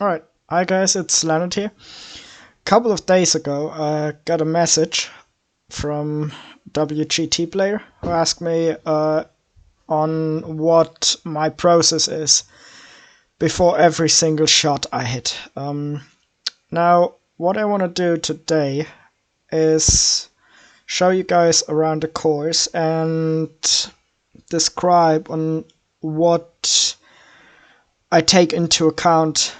Alright, hi guys, it's Leonard here. A couple of days ago, I got a message from WGT player who asked me on what my process is before every single shot I hit. Now, what I want to do today is show you guys around the course and describe on what I take into account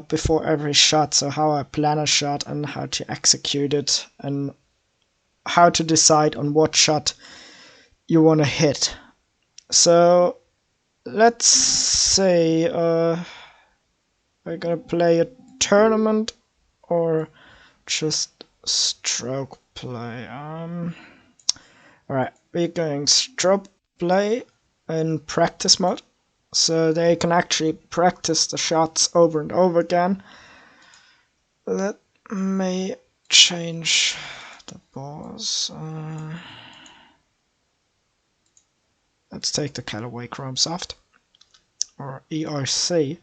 before every shot, so how I plan a shot and how to execute it and how to decide on what shot you want to hit. So let's say we're gonna play a tournament or just stroke play. Alright, we're going stroke play in practice mode, so they can actually practice the shots over and over again. Let me change the balls. Let's take the Callaway Chrome Soft or ERC.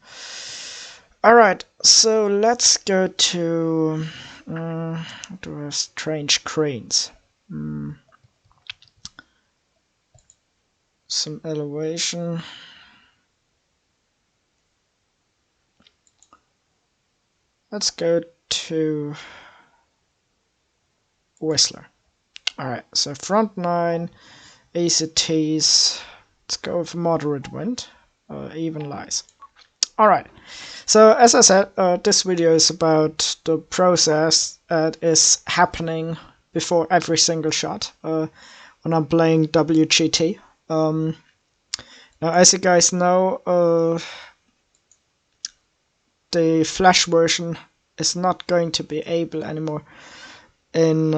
Alright, so let's go to strange cranes. Some elevation. Let's go to Whistler. Alright, so front 9, ACTs. Let's go with moderate wind, even lies. Alright, so as I said, this video is about the process that is happening before every single shot when I'm playing WGT. Now, as you guys know, the Flash version is not going to be able anymore in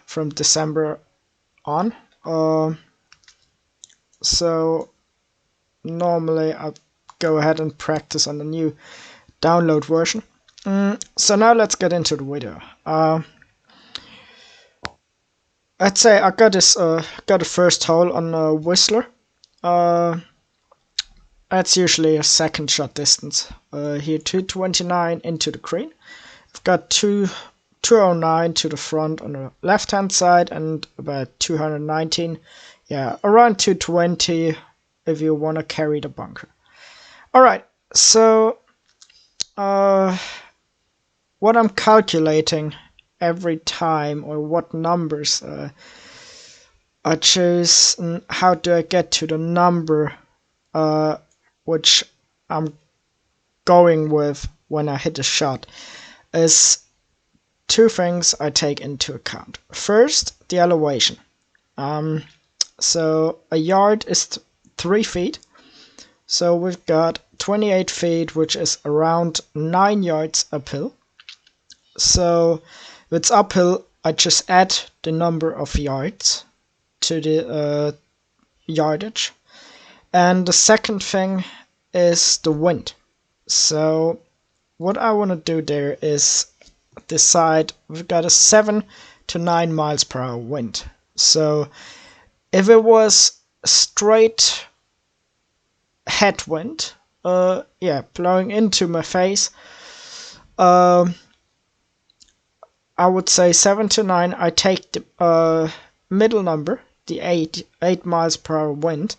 from December on. So normally I go ahead and practice on the new download version. So now let's get into the video. Let's say I got this got the first hole on Whistler. That's usually a second shot distance. Here 229 into the green. I've got 209 to the front on the left hand side and about 219. Yeah, around 220 if you want to carry the bunker. Alright, so what I'm calculating every time, or what numbers I choose, and how do I get to the number which I'm going with when I hit a shot, is two things I take into account. First, the elevation. So a yard is 3 feet. So we've got 28 feet, which is around 9 yards uphill. So if it's uphill, I just add the number of yards to the yardage. And the second thing is the wind. So what I want to do there is decide we've got a 7 to 9 miles per hour wind. So if it was straight headwind, blowing into my face, I would say 7 to 9. I take the middle number, the 8 miles per hour wind,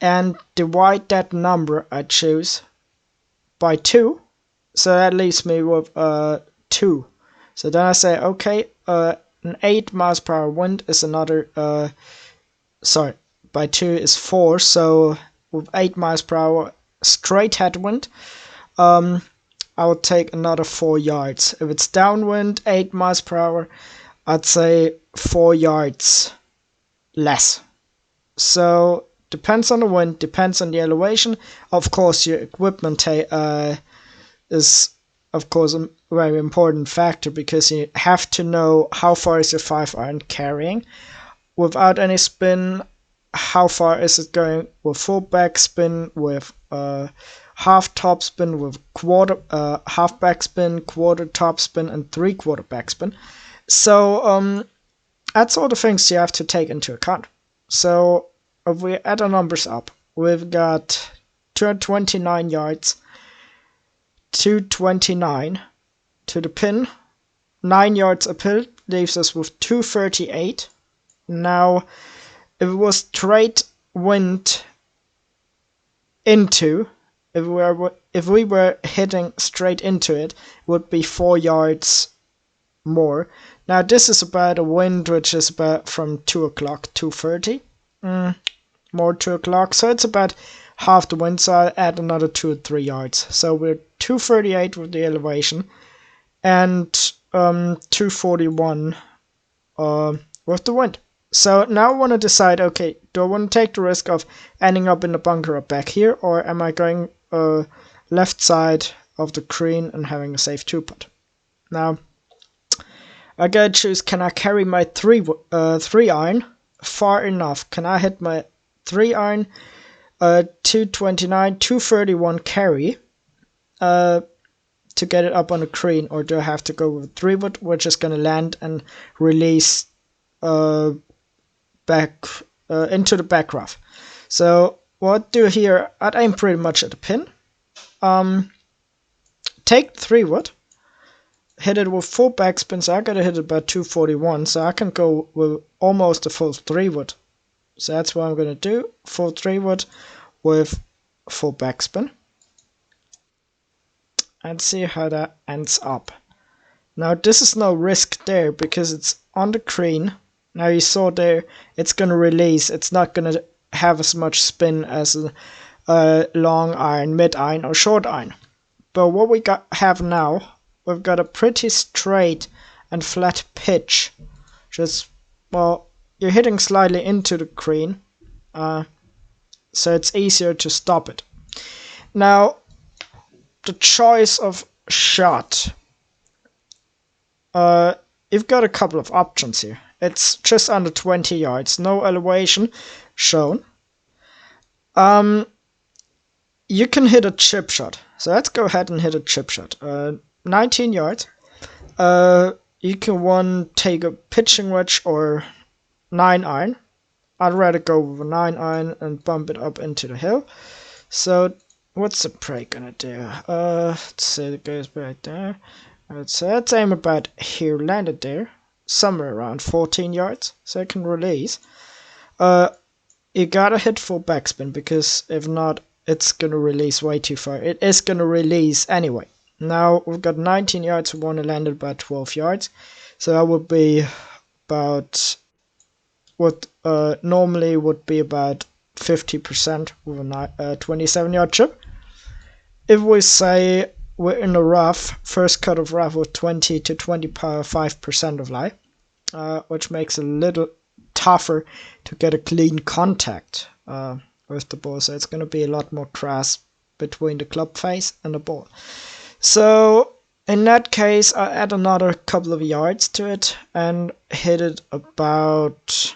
and divide that number I choose by 2. So that leaves me with 2. So then I say, okay, an 8 miles per hour wind is another, by 2 is 4. So with 8 miles per hour straight headwind, I would take another 4 yards. If it's downwind, 8 miles per hour, I'd say 4 yards less. So depends on the wind, depends on the elevation. Of course, your equipment is of course a very important factor, because you have to know how far is your 5-iron carrying without any spin, how far is it going with full backspin, with half topspin, with quarter half backspin, quarter topspin, and 3/4 backspin. So that's all the things you have to take into account. So if we add our numbers up, we've got 229 yards 229 to the pin. 9 yards uphill leaves us with 238. Now, if it was straight wind into, if we were hitting straight into it, it would be 4 yards more. Now this is about a wind which is about from 2 o'clock, 2:30, more 2 o'clock, so it's about half the wind, so I'll add another 2 or 3 yards. So we're 238 with the elevation, and 241 with the wind. So now I want to decide, okay, do I want to take the risk of ending up in the bunker up back here, or am I going left side of the green and having a safe 2-putt? Now, I gotta choose, can I carry my 3 iron far enough? Can I hit my 3 iron 229, 231 carry to get it up on the green, or do I have to go with 3-wood, which is going to land and release back into the back rough? So what I do here, I'd aim pretty much at the pin. Take 3-wood, hit it with full backspin, so I gotta hit it about 241, so I can go with almost a full 3-wood. So that's what I'm gonna do, full 3-wood with full backspin. And see how that ends up. Now this is no risk there because it's on the green. Now you saw there, it's gonna release, it's not gonna have as much spin as a long iron, mid iron or short iron. But what we have now, we've got a pretty straight and flat pitch. Just, well, you're hitting slightly into the green, so it's easier to stop it. Now, the choice of shot. You've got a couple of options here. It's just under 20 yards, no elevation shown. You can hit a chip shot. So let's go ahead and hit a chip shot. 19 yards. You can take a pitching wedge or 9 iron. I'd rather go with a 9 iron and bump it up into the hill. So what's the prey gonna do? Let's say it goes back there. Let's aim about here, landed there, somewhere around 14 yards, so it can release. You gotta hit full backspin, because if not, it's gonna release way too far. It is gonna release anyway. Now we've got 19 yards, we want to land at about 12 yards, so that would be about what normally would be about 50% with a 27-yard chip. If we say we're in a rough, first cut of rough with 20 to 25% of lie, which makes it a little tougher to get a clean contact with the ball, so it's going to be a lot more grass between the club face and the ball. So in that case, I add another couple of yards to it and hit it about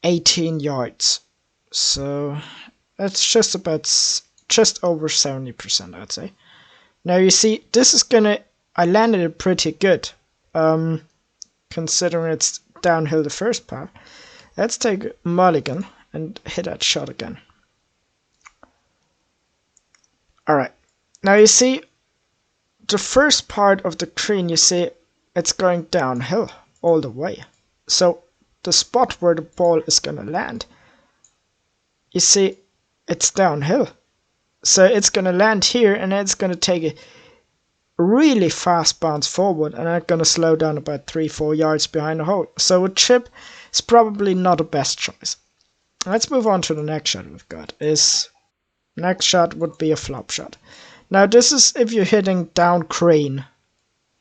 18 yards. So that's just over 70%, I'd say. Now you see, this is I landed it pretty good, considering it's downhill the first part. Let's take a mulligan and hit that shot again. Alright, now you see, the first part of the green, you see, it's going downhill all the way. So the spot where the ball is gonna land, you see, it's downhill. So it's gonna land here, and it's gonna take a really fast bounce forward, and I'm gonna slow down about 3-4 yards behind the hole. So a chip is probably not the best choice. Let's move on to the next shot we've got. Next shot would be a flop shot. Now this is if you're hitting down green.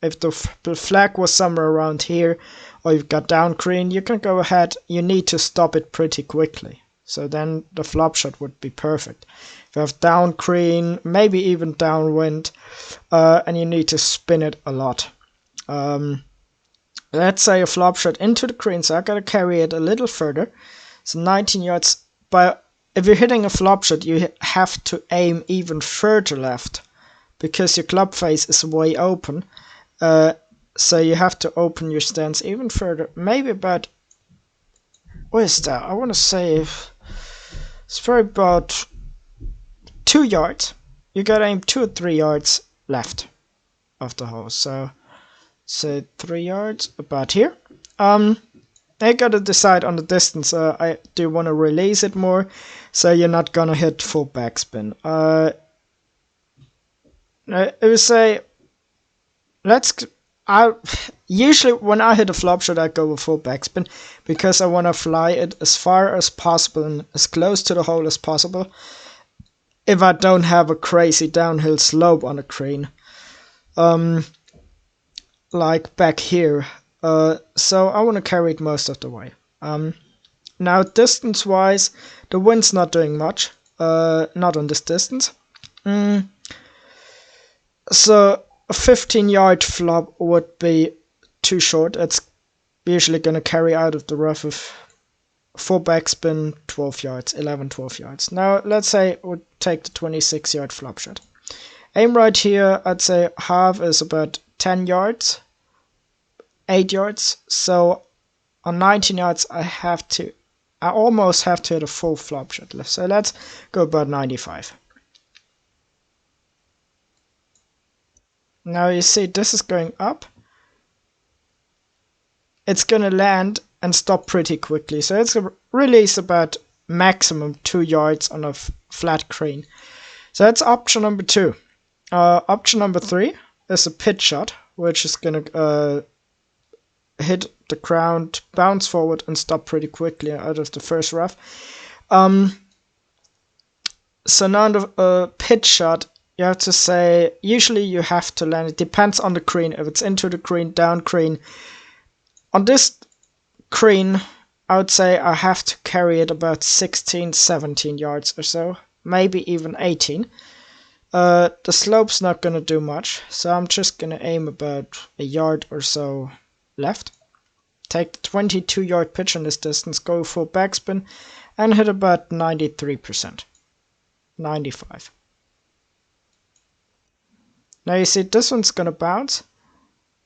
If the flag was somewhere around here, or you've got down green, you can go ahead. You need to stop it pretty quickly. So then the flop shot would be perfect. If you have down green, maybe even downwind, and you need to spin it a lot. Let's say a flop shot into the green, so I gotta carry it a little further. So 19 yards. But if you're hitting a flop shot, you have to aim even further left, because your club face is way open. So you have to open your stance even further. Maybe about, what is that? I want to say it's probably about 2 yards. You gotta aim 2 or 3 yards left of the hole. So say 3 yards about here. I gotta decide on the distance. I do want to release it more, so you're not gonna hit full backspin. I would say I usually when I hit a flop shot, I go with full backspin because I want to fly it as far as possible and as close to the hole as possible. If I don't have a crazy downhill slope on the green, like back here, so I want to carry it most of the way. Now distance-wise, the wind's not doing much, not on this distance. So a 15-yard flop would be too short. It's usually going to carry out of the rough of full backspin 12 yards, 11, 12 yards. Now let's say we take the 26-yard flop shot. Aim right here, I'd say half is about 10 yards, 8 yards. So on 19 yards, I almost have to hit a full flop shot. So let's go about 95. Now you see this is going up. It's going to land and stop pretty quickly. So it's a release about maximum 2 yards on a flat green. So that's option number 2. Option number 3 is a pitch shot, which is going to hit the ground, bounce forward, and stop pretty quickly out of the first rough. So now the pitch shot, you have to say, usually you have to land, it depends on the green, if it's into the green, down green. On this green, I would say I have to carry it about 16, 17 yards or so, maybe even 18. The slope's not going to do much, so I'm just going to aim about a yard or so left. Take the 22-yard pitch on this distance, go full backspin, and hit about 93%. 95. Now you see this one's going to bounce.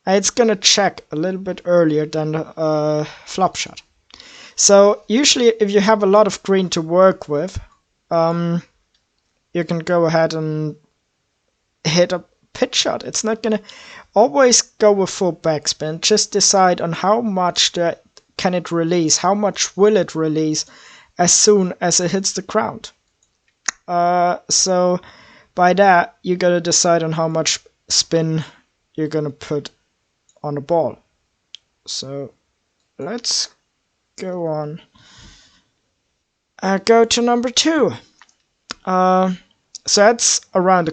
It's going to check a little bit earlier than the flop shot. So usually if you have a lot of green to work with, you can go ahead and hit a pitch shot. It's not going to always go with full backspin. Just decide on how much can it release, how much will it release as soon as it hits the ground. So by that, you got to decide on how much spin you're going to put on the ball. So let's go on. Go to number 2. So that's around the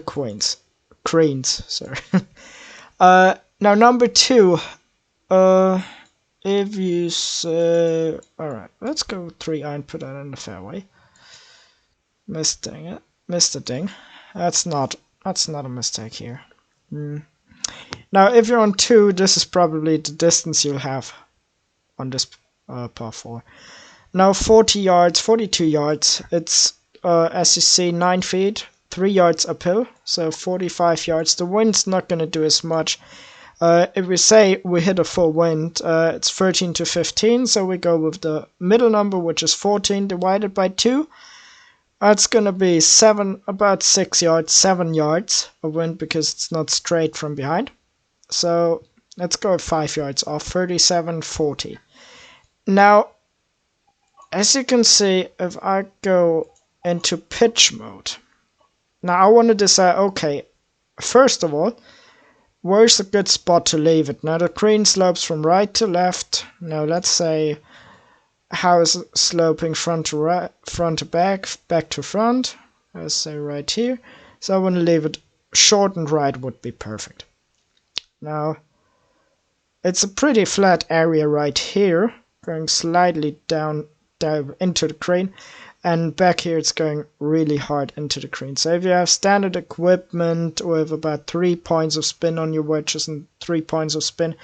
greens, sorry. Now number 2, if you say, alright, let's go with 3 iron, put that in the fairway. Missed the ding. That's not a mistake here. Now if you're on 2, this is probably the distance you'll have on this par 4. Now 40 yards, 42 yards, it's as you see 9 feet, 3 yards uphill, so 45 yards. The wind's not going to do as much. If we say we hit a full wind, it's 13 to 15, so we go with the middle number, which is 14 divided by 2. It's going to be about 6 yards, 7 yards of wind because it's not straight from behind. So let's go 5 yards off, 37, 40. Now, as you can see, if I go into pitch mode, now I want to decide, okay, first of all, where's a good spot to leave it? Now the green slopes from right to left. Now let's say how is it sloping front to right, front to back, back to front. Let's say right here. So I want to leave it short and right would be perfect. Now it's a pretty flat area right here, going slightly down into the green, and back here it's going really hard into the green. So if you have standard equipment with about 3 points of spin on your wedges and 3 points of spin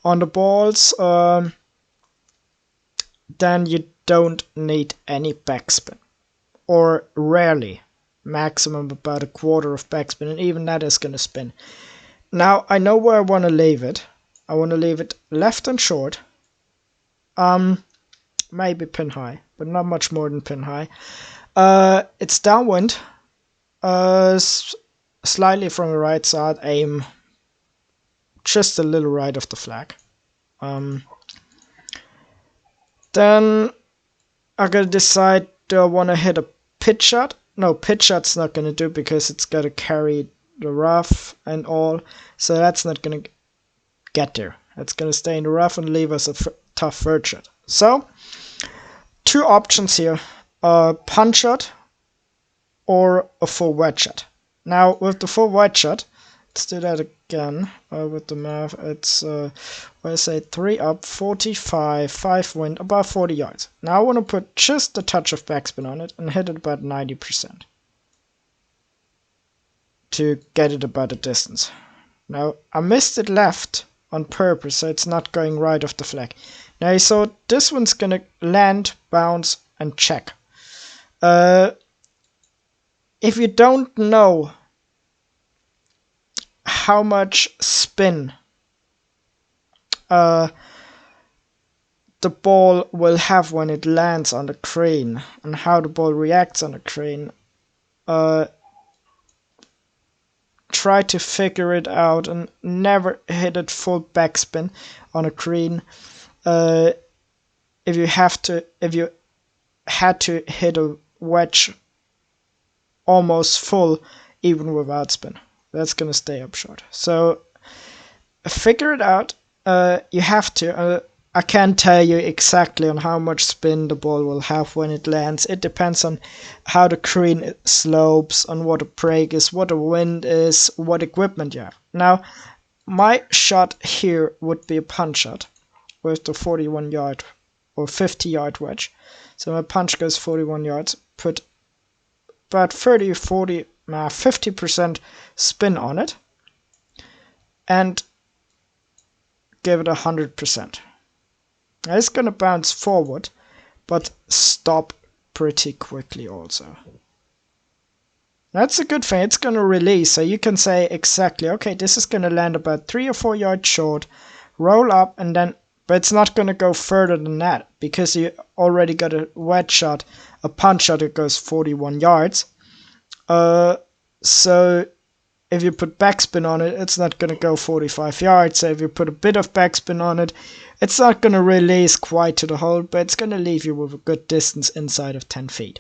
on the balls, then you don't need any backspin, or rarely, maximum about a quarter of backspin, and even that is going to spin. Now I know where I want to leave it. I want to leave it left and short, maybe pin high, but not much more than pin high. It's downwind, slightly from the right side, aim just a little right of the flag. Then I gotta decide, do I want to hit a pitch shot? No, pitch shot's not gonna do because it's gotta carry the rough and all, so that's not gonna get there. It's gonna stay in the rough and leave us a tough third shot. So, two options here, a punch shot or a full wedge shot. Now, with the full wedge shot, let's do that again with the math. It's, I say 3 up, 45, 5 wind, about 40 yards. Now I want to put just a touch of backspin on it and hit it about 90% to get it about the distance. Now, I missed it left on purpose, so it's not going right off the flag. Now, you saw this one's going to land, bounce, and check. If you don't know how much spin the ball will have when it lands on the green and how the ball reacts on the green, try to figure it out and never hit it full backspin on a green. If you had to hit a wedge almost full even without spin, that's gonna stay up short. So figure it out. You have to. I can't tell you exactly on how much spin the ball will have when it lands. It depends on how the green slopes, on what the break is, what the wind is, what equipment you have. Now, my shot here would be a punch shot with the 41 yard or 50 yard wedge. So my punch goes 41 yards, put about 30, 40, 50% spin on it, and give it 100%. Now it's going to bounce forward, but stop pretty quickly also. That's a good thing, it's going to release, so you can say exactly, okay, this is going to land about 3 or 4 yards short, roll up, and then, but it's not going to go further than that, because you already got a wedge shot, a punch shot that goes 41 yards. So if you put backspin on it, it's not going to go 45 yards. So if you put a bit of backspin on it, it's not going to release quite to the hole, but it's going to leave you with a good distance inside of 10 feet.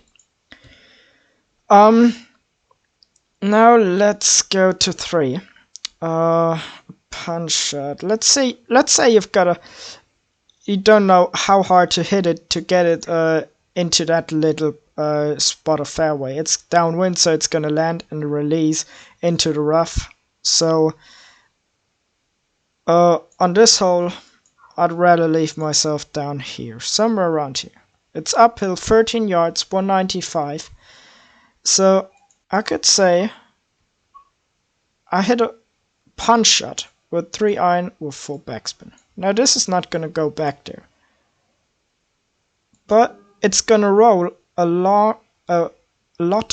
Now let's go to 3. Punch shot. Let's say you don't know how hard to hit it to get it into that little spot of fairway. It's downwind, so it's going to land and release into the rough. So on this hole, I'd rather leave myself down here, somewhere around here. It's uphill 13 yards, 195. So I could say I hit a punch shot with 3 iron with full backspin. Now this is not going to go back there, but it's going to roll a lot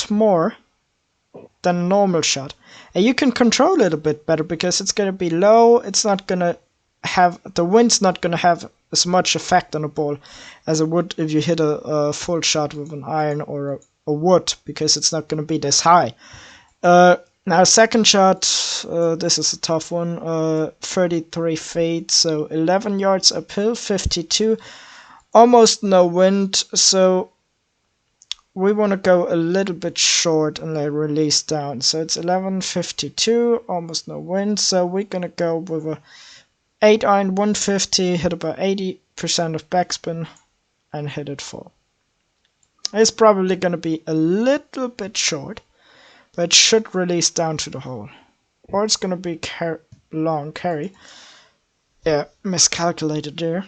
more than a normal shot, and you can control it a bit better because it's going to be low. It's not going to have, the wind's not going to have as much effect on the ball as it would if you hit a full shot with an iron or a wood, because it's not going to be this high. Now second shot, this is a tough one, 33 feet, so 11 yards uphill, 52, almost no wind, so we want to go a little bit short and let release down. So it's 11.52, almost no wind, so we're going to go with a 8 iron, 150, hit about 80% of backspin and hit it full. It's probably going to be a little bit short, but it should release down to the hole. Or it's going to be long carry. Yeah, miscalculated there.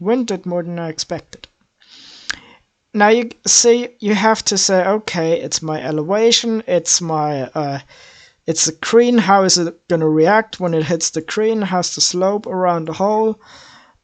Wind did more than I expected. Now you see, you have to say, okay, it's my elevation, it's my it's the green, how is it going to react when it hits the green, how's the slope around the hole,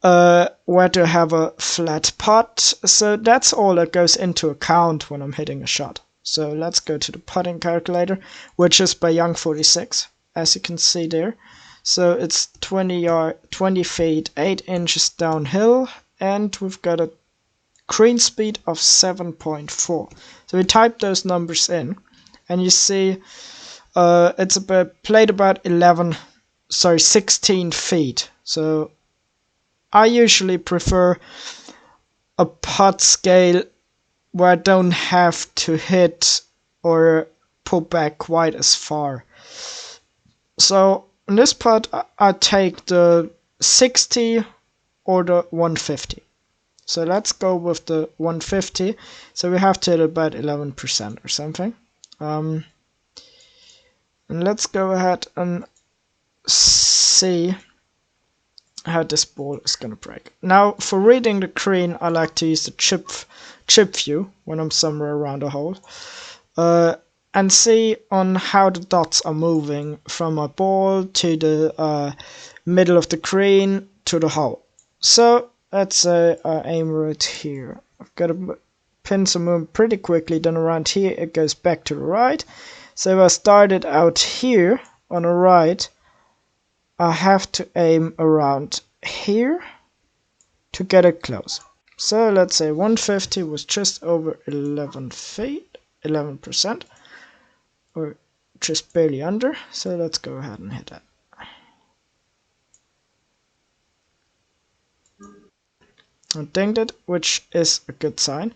where to have a flat putt. So that's all that goes into account when I'm hitting a shot. So let's go to the putting calculator, which is by Young 46, as you can see there. So it's 20 feet, 8 inches downhill, and we've got a green speed of 7.4. So we type those numbers in, and you see It's played about 16 feet. So I usually prefer a putt scale where I don't have to hit or pull back quite as far. So in this putt, I take the 60 or the 150. So let's go with the 150. So we have to hit about 11% or something. And let's go ahead and see how this ball is gonna break. Now, for reading the green, I like to use the chip view when I'm somewhere around a hole, and see on how the dots are moving from my ball to the middle of the green to the hole. So let's say I aim right here. I've got to pin some moving pretty quickly. Then around here it goes back to the right. So if I started out here on the right, I have to aim around here to get it close. So let's say 150 was just over 11 feet, 11%, or just barely under. So let's go ahead and hit that. I dinged it, which is a good sign.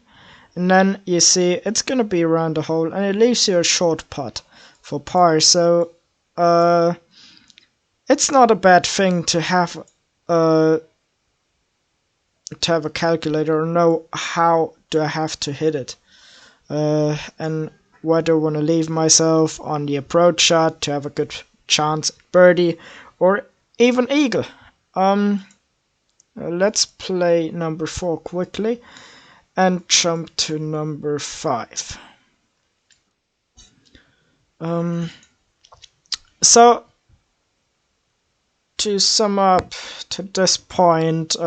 And then you see it's gonna be around the hole, and it leaves you a short putt for par. So it's not a bad thing to have a calculator or know how do I have to hit it, and where do I want to leave myself on the approach shot to have a good chance at birdie or even eagle. Let's play number 4 quickly and jump to number 5. So to sum up to this point,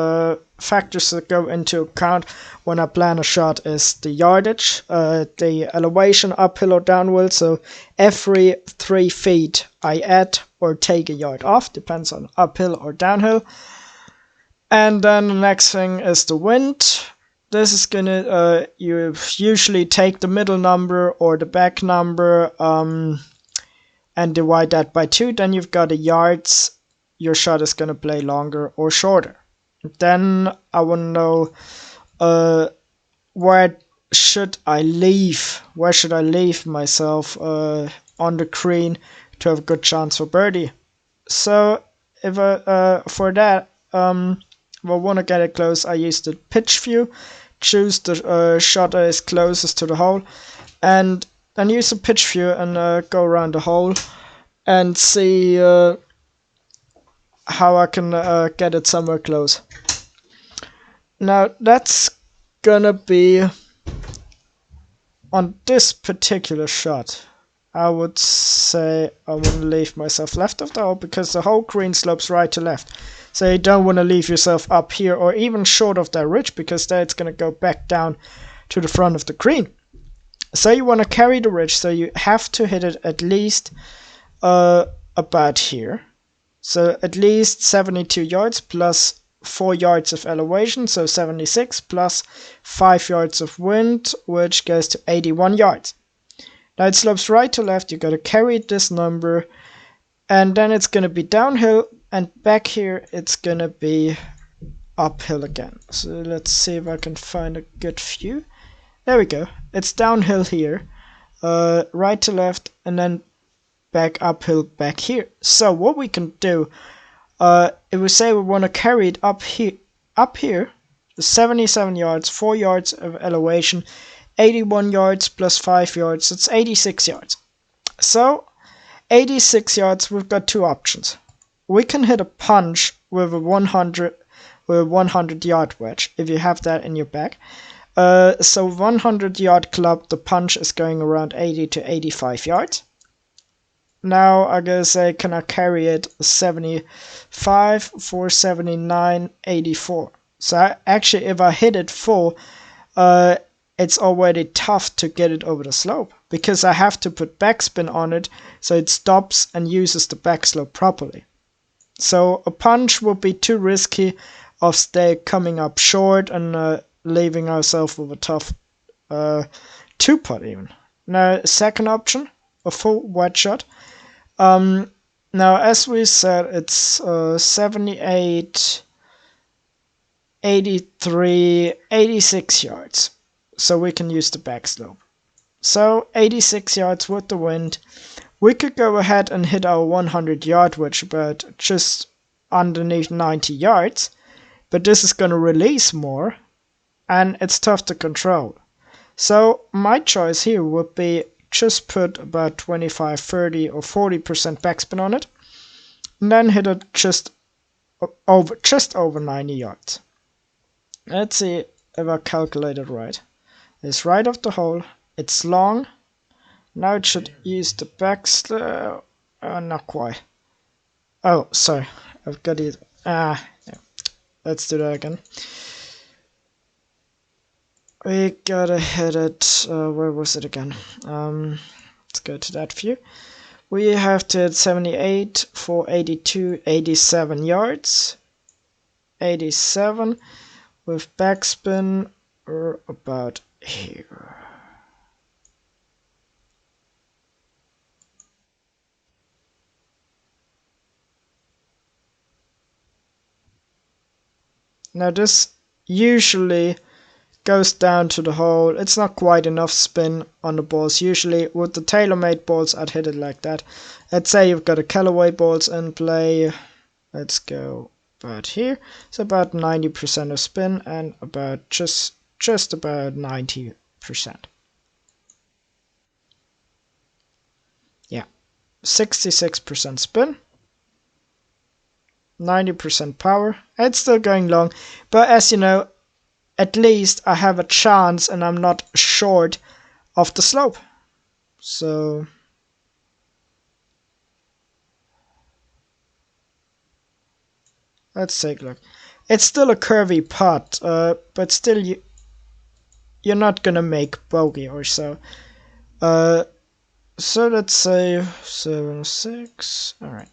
factors that go into account when I plan a shot is the yardage, the elevation uphill or downhill. So every 3 feet I add or take a yard off, depends on uphill or downhill. And then the next thing is the wind. This is gonna you usually take the middle number or the back number and divide that by 2. Then you've got the yards your shot is gonna play longer or shorter. Then I want to know where should I leave myself on the green to have a good chance for birdie. So if I for that if I want to get it close, I use the pitch view, choose the shot that is closest to the hole, and then use the pitch view and go around the hole and see how I can get it somewhere close. Now that's gonna be on this particular shot. I would say I want to leave myself left of the hole because the whole green slopes right to left. So you don't want to leave yourself up here or even short of that ridge because then it's going to go back down to the front of the green. So you want to carry the ridge, so you have to hit it at least about here. So at least 72 yards plus 4 yards of elevation, so 76 plus 5 yards of wind, which goes to 81 yards. Now it slopes right to left, you got to carry this number, and then it's going to be downhill, and back here it's going to be uphill again. So let's see if I can find a good view. There we go. It's downhill here, right to left, and then back uphill back here. So what we can do, if we say we want to carry it up here, 77 yards, 4 yards of elevation, 81 yards plus 5 yards, it's 86 yards. So 86 yards, we've got 2 options. We can hit a punch with a 100 yard wedge if you have that in your bag. So 100 yard club, the punch is going around 80 to 85 yards. Now I gotta say, can I carry it 75, 479, 84? So actually, if I hit it full, it's already tough to get it over the slope because I have to put backspin on it so it stops and uses the backslope properly. So a punch would be too risky of coming up short and leaving ourselves with a tough 2-putt even. Now second option, a full wide shot. Now, as we said, it's 78, 83, 86 yards. So we can use the backslope. So 86 yards with the wind. We could go ahead and hit our 100 yard wedge, but just underneath 90 yards. But this is going to release more, and it's tough to control. So my choice here would be just put about 25, 30 or 40% backspin on it, and then hit it just over 90 yards. Let's see if I calculated right. It's right off the hole. It's long. Now it should use the backslope. Not quite. Oh, sorry. I've got it. Yeah. Let's do that again. We gotta hit it. Where was it again? Let's go to that view. We have to hit 78 for 82, 87 yards. 87 with backspin about here. Now this usually goes down to the hole. It's not quite enough spin on the balls. Usually with the tailor-made balls I'd hit it like that. Let's say you've got a Callaway balls in play. Let's go about here. It's about 90% of spin and about just about 90%. Yeah, 66% spin, 90% power. It's still going long, but as you know, at least I have a chance and I'm not short of the slope. So let's take a look. It's still a curvy putt, but still you're not gonna make bogey or so. So let's say 7-6. Alright,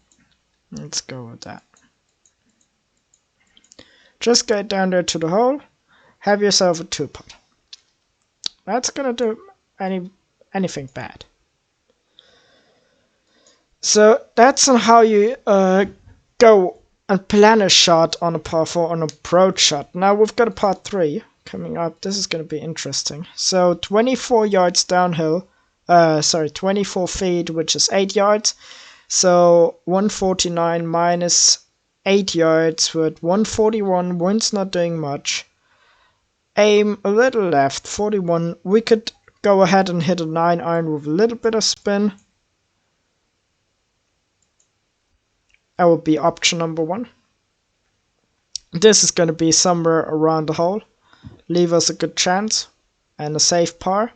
let's go with that. Just get down there to the hole. Have yourself a 2-putt. That's gonna do anything bad. So that's on how you go and plan a shot on a par 4 on an approach shot. Now we've got a par 3 coming up. This is gonna be interesting. So 24 yards downhill. 24 feet, which is 8 yards. So 149 minus 8 yards with 141. Wind's not doing much. Aim a little left, 41. We could go ahead and hit a 9-iron with a little bit of spin. That would be option number 1. This is going to be somewhere around the hole. Leave us a good chance and a safe par.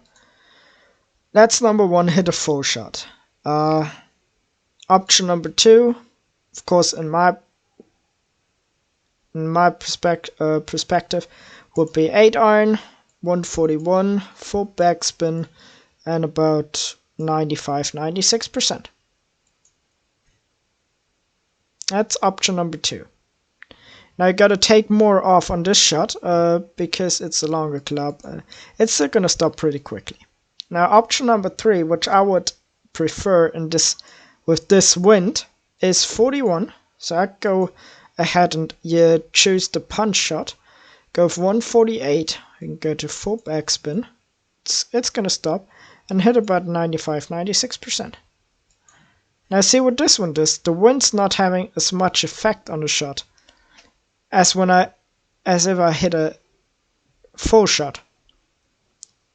That's number 1, hit a full shot. Option number 2, of course, in my perspective, would be 8-iron, 141, full backspin, and about 95-96%. That's option number 2. Now you gotta take more off on this shot because it's a longer club. It's still gonna stop pretty quickly. Now option number 3, which I would prefer in this with this wind, is 41. So I go ahead and you choose the punch shot. Go for 148. You can go to full backspin. It's gonna stop and hit about 95-96%. Now see what this one does. The wind's not having as much effect on the shot as if I hit a full shot.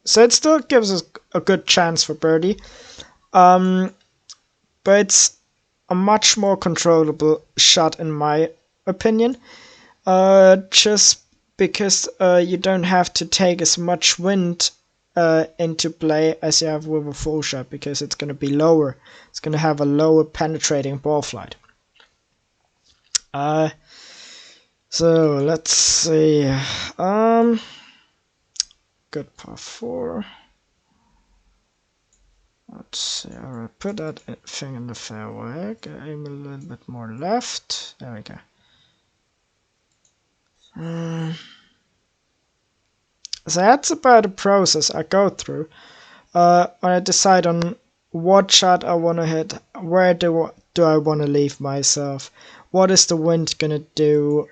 So it still gives us a good chance for birdie, but it's a much more controllable shot in my opinion. Just because you don't have to take as much wind into play as you have with a full shot, because it's going to be lower. It's going to have a lower penetrating ball flight. So let's see. Good par 4. Let's see. I'll put that thing in the fairway. Aim a little bit more left. There we go. So that's about the process I go through when I decide on what shot I want to hit, where do I want to leave myself, what is the wind gonna do,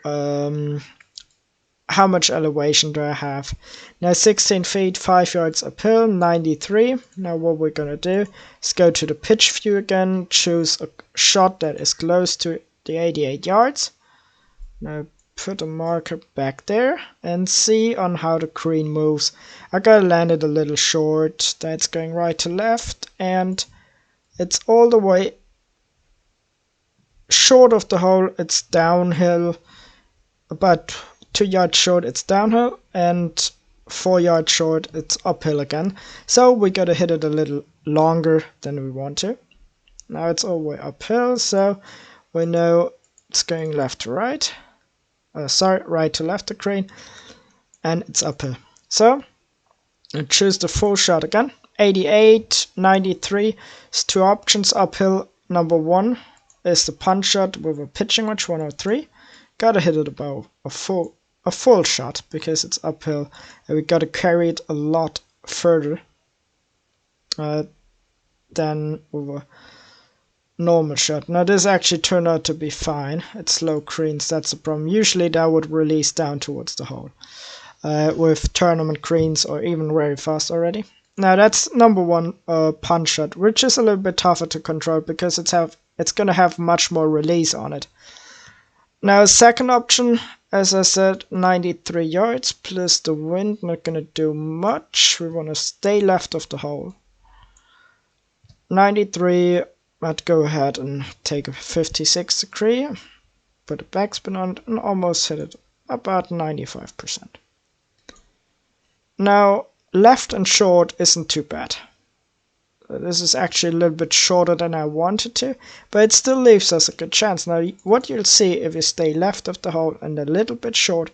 how much elevation do I have. Now 16 feet, 5 yards uphill, 93. Now what we're gonna do is go to the pitch view again, choose a shot that is close to the 88 yards. Now put a marker back there and see on how the green moves. I gotta land it a little short, that's going right to left, and it's all the way short of the hole, it's downhill, about 2 yards short it's downhill, and 4 yards short it's uphill again. So we gotta hit it a little longer than we want to. Now it's all the way uphill, so we know it's going left to right. Right to left the green, and it's uphill. So I choose the full shot again. 88, 93 is 2 options uphill. Number 1 is the punch shot with a pitching wedge, 103. Gotta hit it about a full shot because it's uphill, and we gotta carry it a lot further than with a normal shot. Now this actually turned out to be fine. It's low greens, that's the problem. Usually that would release down towards the hole with tournament greens or even very fast already. Now that's number 1 punch shot, which is a little bit tougher to control because it's gonna have much more release on it. Now second option, as I said, 93 yards plus the wind, not gonna do much. We wanna stay left of the hole. 93, I'd go ahead and take a 56 degree, put a backspin on it, and almost hit it about 95%. Now left and short isn't too bad. This is actually a little bit shorter than I wanted to, but it still leaves us a good chance. Now what you'll see if you stay left of the hole and a little bit short,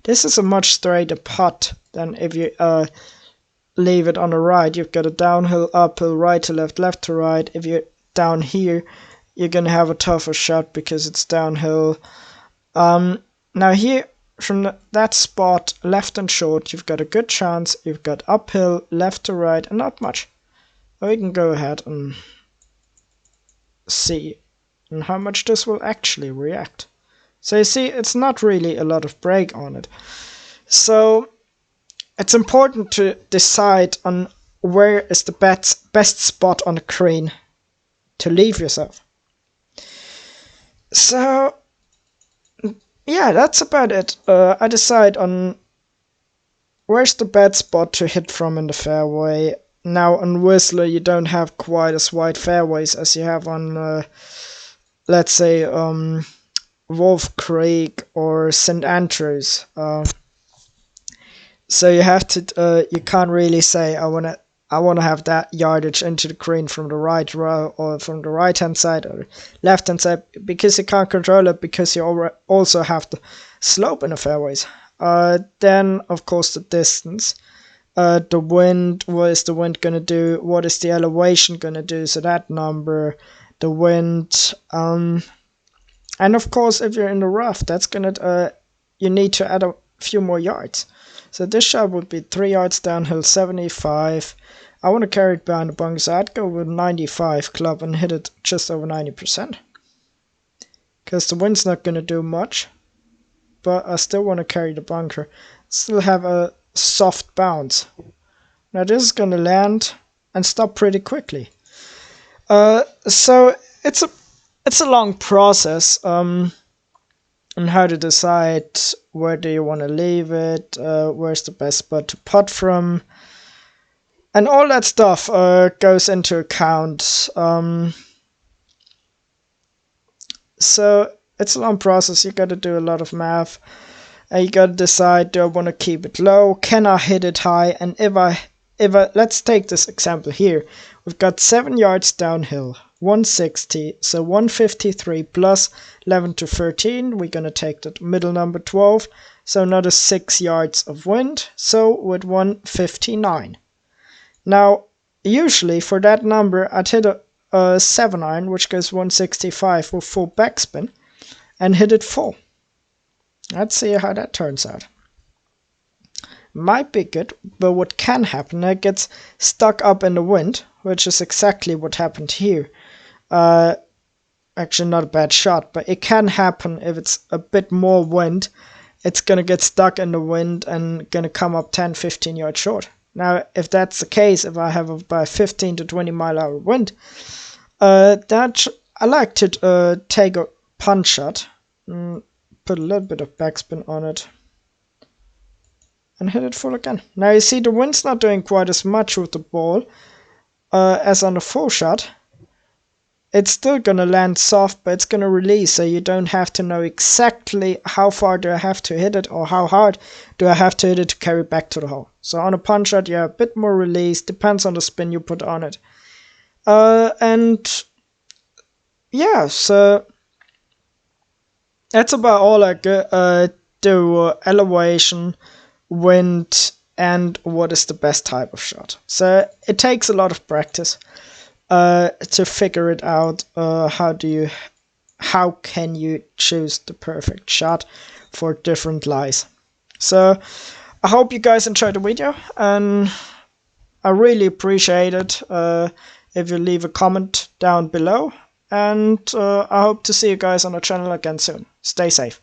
this is a much straighter putt than if you leave it on the right. You've got a downhill, uphill, right to left, left to right. If you're down here, you're gonna have a tougher shot because it's downhill. Now here, from that spot, left and short, you've got a good chance. You've got uphill, left to right, and not much. We can go ahead and see how much this will actually react. So you see, it's not really a lot of break on it. So it's important to decide on where is the best spot on the green to leave yourself. So yeah, that's about it. I decide on where's the bad spot to hit from in the fairway. Now on Whistler you don't have quite as wide fairways as you have on let's say Wolf Creek or St. Andrews. So you have to you can't really say I wanna have that yardage into the green from the right row or from the right hand side or left hand side, because you can't control it, because you also have the slope in the fairways. Then of course the distance. The wind, what is the wind gonna do? What is the elevation gonna do? So that number, the wind, and of course if you're in the rough, that's gonna you need to add a few more yards. So this shot would be 3 yards downhill, 75. I want to carry it behind the bunker, so I'd go with 95 club and hit it just over 90%. Because the wind's not gonna do much, but I still want to carry the bunker. Still have a soft bounce. Now this is gonna land and stop pretty quickly. So it's a long process on how to decide where do you want to leave it, where's the best spot to putt from, and all that stuff goes into account. So it's a long process. You got to do a lot of math. And you gotta decide, do I want to keep it low? Can I hit it high? And if I let's take this example here. We've got 7 yards downhill, 160, so 153 plus 11 to 13. We're gonna take that middle number 12, so another 6 yards of wind, so with 159. Now, usually for that number, I'd hit a 7-iron, which goes 165 with full backspin, and hit it full. Let's see how that turns out. might be good, but what can happen, it gets stuck up in the wind, which is exactly what happened here. Actually not a bad shot, but it can happen if it's a bit more wind. It's gonna get stuck in the wind and gonna come up 10-15 yards short. Now, if that's the case, if I have about 15 to 20 mile/hour wind, that I like to take a punch shot, put a little bit of backspin on it, and hit it full again. Now you see the wind's not doing quite as much with the ball as on the full shot. It's still gonna land soft, but it's gonna release, so you don't have to know exactly how far do I have to hit it or how hard do I have to hit it to carry back to the hole. So on a punch shot, yeah, a bit more release, depends on the spin you put on it. And yeah, so that's about all I do. Elevation, wind, and what is the best type of shot. So it takes a lot of practice to figure it out. How can you choose the perfect shot for different lies? So I hope you guys enjoyed the video, and I really appreciate it if you leave a comment down below, and I hope to see you guys on the channel again soon. Stay safe.